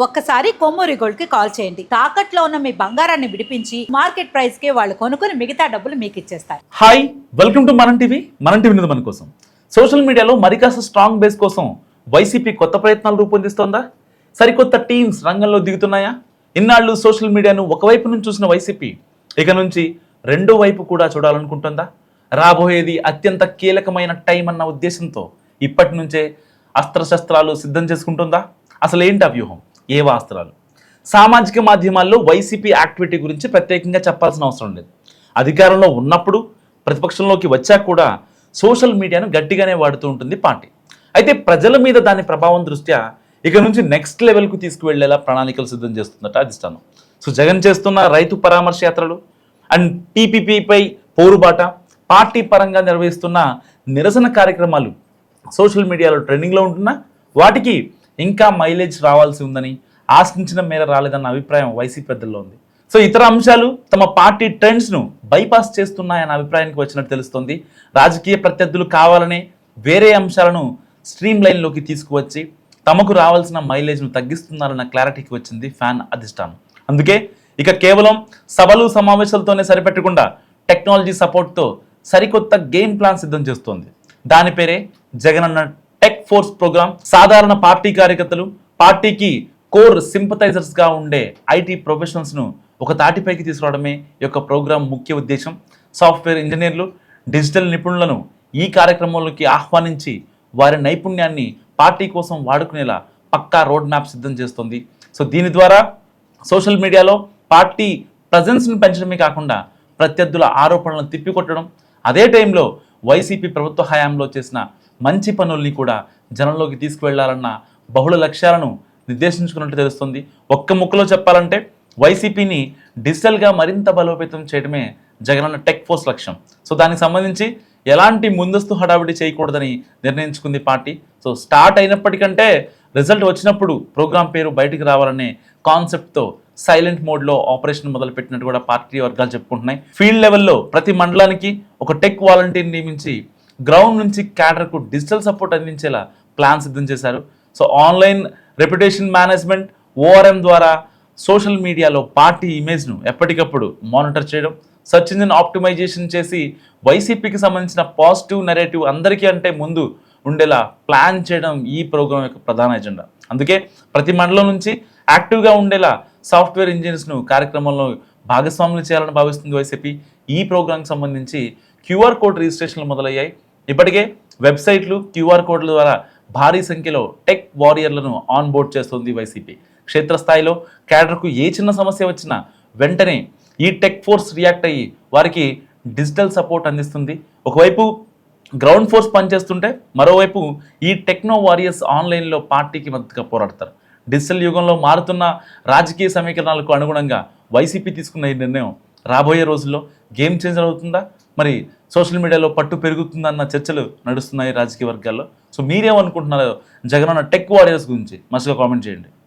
ఒక్కసారి కొమ్మూరి గోల్డ్ కి కాల్ చేయండి. తాకట్లో ఉన్న మీ బంగారాన్ని విడిపించి మార్కెట్ ప్రైస్ కి వాళ్ళు కొనుక్కుని మిగతా డబ్బులు మీకు ఇచ్చేస్తారు. హాయ్, వెల్కమ్ టు మన టీవీ మీద మన కోసం. సోషల్ మీడియాలో మరి కాస్త స్ట్రాంగ్ బేస్ కోసం వైసీపీ కొత్త ప్రయత్నాలు రూపొందిస్తోందా? సరికొత్త టీమ్స్ రంగంలో దిగుతున్నాయా? ఇన్నాళ్ళు సోషల్ మీడియాను ఒకవైపు నుంచి చూసిన వైసీపీ ఇక నుంచి రెండో వైపు కూడా చూడాలనుకుంటుందా? రాబోయేది అత్యంత కీలకమైన టైం అన్న ఉద్దేశంతో ఇప్పటి నుంచే అస్త్రశస్త్రాలు సిద్ధం చేసుకుంటుందా? అసలు ఏంటి ఆ వ్యూహం? ఏవా అస్త్రాలు? సామాజిక మాధ్యమాల్లో వైసీపీ యాక్టివిటీ గురించి ప్రత్యేకంగా చెప్పాల్సిన అవసరం లేదు. అధికారంలో ఉన్నప్పుడు, ప్రతిపక్షంలోకి వచ్చాక కూడా సోషల్ మీడియాను గట్టిగానే వాడుతూ ఉంటుంది పార్టీ. అయితే ప్రజల మీద దాని ప్రభావం దృష్ట్యా ఇక నుంచి నెక్స్ట్ లెవెల్కు తీసుకువెళ్లేలా ప్రణాళికలు సిద్ధం చేస్తుందట అధిష్టానం. సో జగన్ చేస్తున్న రైతు పరామర్శ యాత్రలు అండ్ టీపీపీపై పోరుబాట, పార్టీ పరంగా నిర్వహిస్తున్న నిరసన కార్యక్రమాలు సోషల్ మీడియాలో ట్రెండింగ్లో ఉంటున్నా వాటికి ఇంకా మైలేజ్ రావాల్సి ఉందని, ఆశించిన మేర రాలేదన్న అభిప్రాయం వైసీపీ పెద్దల్లో ఉంది. సో ఇతర అంశాలు తమ పార్టీ ట్రెండ్స్ను బైపాస్ చేస్తున్నాయన్న అభిప్రాయానికి వచ్చినట్టు తెలుస్తోంది. రాజకీయ ప్రత్యర్థులు కావాలనే వేరే అంశాలను స్ట్రీమ్ లైన్లోకి తీసుకువచ్చి తమకు రావాల్సిన మైలేజ్ను తగ్గిస్తున్నారన్న క్లారిటీకి వచ్చింది ఫ్యాన్ అధిష్టానం. అందుకే ఇక కేవలం సభలు సమావేశాలతోనే సరిపెట్టకుండా టెక్నాలజీ సపోర్ట్తో సరికొత్త గేమ్ ప్లాన్ సిద్ధం చేస్తోంది. దాని పేరే జగనన్న టెక్ ఫోర్స్ ప్రోగ్రామ్. సాధారణ పార్టీ కార్యకర్తలు, పార్టీకి కోర్ సింపథైజర్స్గా ఉండే ఐటీ ప్రొఫెషనల్స్ను ఒక తాటిపైకి తీసుకురావడమే ఈ యొక్క ప్రోగ్రాం ముఖ్య ఉద్దేశం. సాఫ్ట్వేర్ ఇంజనీర్లు, డిజిటల్ నిపుణులను ఈ కార్యక్రమంలోకి ఆహ్వానించి వారి నైపుణ్యాన్ని పార్టీ కోసం వాడుకునేలా పక్కా రోడ్ మ్యాప్ సిద్ధం చేస్తుంది. సో దీని ద్వారా సోషల్ మీడియాలో పార్టీ ప్రజెన్స్ను పెంచడమే కాకుండా ప్రత్యర్థుల ఆరోపణలను తిప్పికొట్టడం, అదే టైంలో వైసీపీ ప్రభుత్వ హయాంలో చేసిన మంచి పనుల్ని కూడా జనంలోకి తీసుకువెళ్లాలన్న బహుళ లక్ష్యాలను నిర్దేశించుకున్నట్టు తెలుస్తుంది. ఒక్క ముక్కలో చెప్పాలంటే వైసీపీని డిజిటల్గా మరింత బలోపేతం చేయడమే జగనన్న టెక్ ఫోర్స్ లక్ష్యం. సో దానికి సంబంధించి ఎలాంటి ముందస్తు హడావిడి చేయకూడదని నిర్ణయించుకుంది పార్టీ. సో స్టార్ట్ అయినప్పటికంటే రిజల్ట్ వచ్చినప్పుడు ప్రోగ్రాం పేరు బయటికి రావాలనే కాన్సెప్ట్తో సైలెంట్ మోడ్లో ఆపరేషన్ మొదలుపెట్టినట్టు కూడా పార్టీ వర్గాలు చెప్పుకుంటున్నాయి. ఫీల్డ్ లెవెల్లో ప్రతి మండలానికి ఒక టెక్ వాలంటీర్ నియమించి గ్రౌండ్ నుంచి క్యాడర్కు డిజిటల్ సపోర్ట్ అందించేలా ప్లాన్ సిద్ధం చేశారు. So online reputation management, ORM ద్వారా సోషల్ మీడియాలో పార్టీ ఇమేజ్ను ఎప్పటికప్పుడు మానిటర్ చేయడం, సెర్చ్ ఇంజిన్ ఆప్టిమైజేషన్ చేసి వైసీపీకి సంబంధించిన పాజిటివ్ నెరేటివ్ అందరికీ అంటే ముందు ఉండేలా ప్లాన్ చేయడం ఈ ప్రోగ్రాం యొక్క ప్రధాన ఎజెండా. అందుకే ప్రతి మండలం నుంచి యాక్టివ్గా ఉండేలా సాఫ్ట్వేర్ ఇంజనీర్స్ను కార్యక్రమంలో భాగస్వాములు చేయాలని భావిస్తుంది వైసీపీ. ఈ ప్రోగ్రాంకి సంబంధించి క్యూఆర్ కోడ్ రిజిస్ట్రేషన్లు మొదలయ్యాయి. ఇప్పటికే వెబ్సైట్లు, క్యూఆర్ కోడ్ల ద్వారా భారీ సంఖ్యలో టెక్ వారియర్లను ఆన్ బోర్డ్ చేస్తుంది వైసీపీ. క్షేత్రస్థాయిలో క్యాడర్కు ఏ చిన్న సమస్య వచ్చినా వెంటనే ఈ టెక్ ఫోర్స్ రియాక్ట్ అయ్యి వారికి డిజిటల్ సపోర్ట్ అందిస్తుంది. ఒకవైపు గ్రౌండ్ ఫోర్స్ పనిచేస్తుంటే మరోవైపు ఈ టెక్నో వారియర్స్ ఆన్లైన్లో పార్టీకి మద్దతుగా పోరాడతారు. డిజిటల్ యుగంలో మారుతున్న రాజకీయ సమీకరణాలకు అనుగుణంగా వైసీపీ తీసుకున్న ఈ నిర్ణయం రాబోయే రోజుల్లో గేమ్ చేంజర్ అవుతుందా? మరి సోషల్ మీడియాలో పట్టు పెరుగుతుందన్న చర్చలు నడుస్తున్నాయి రాజకీయ వర్గాల్లో. సో మీరేమనుకుంటున్నారో జగనన్న టెక్ వారియర్స్ గురించి మస్తుగా కామెంట్ చేయండి.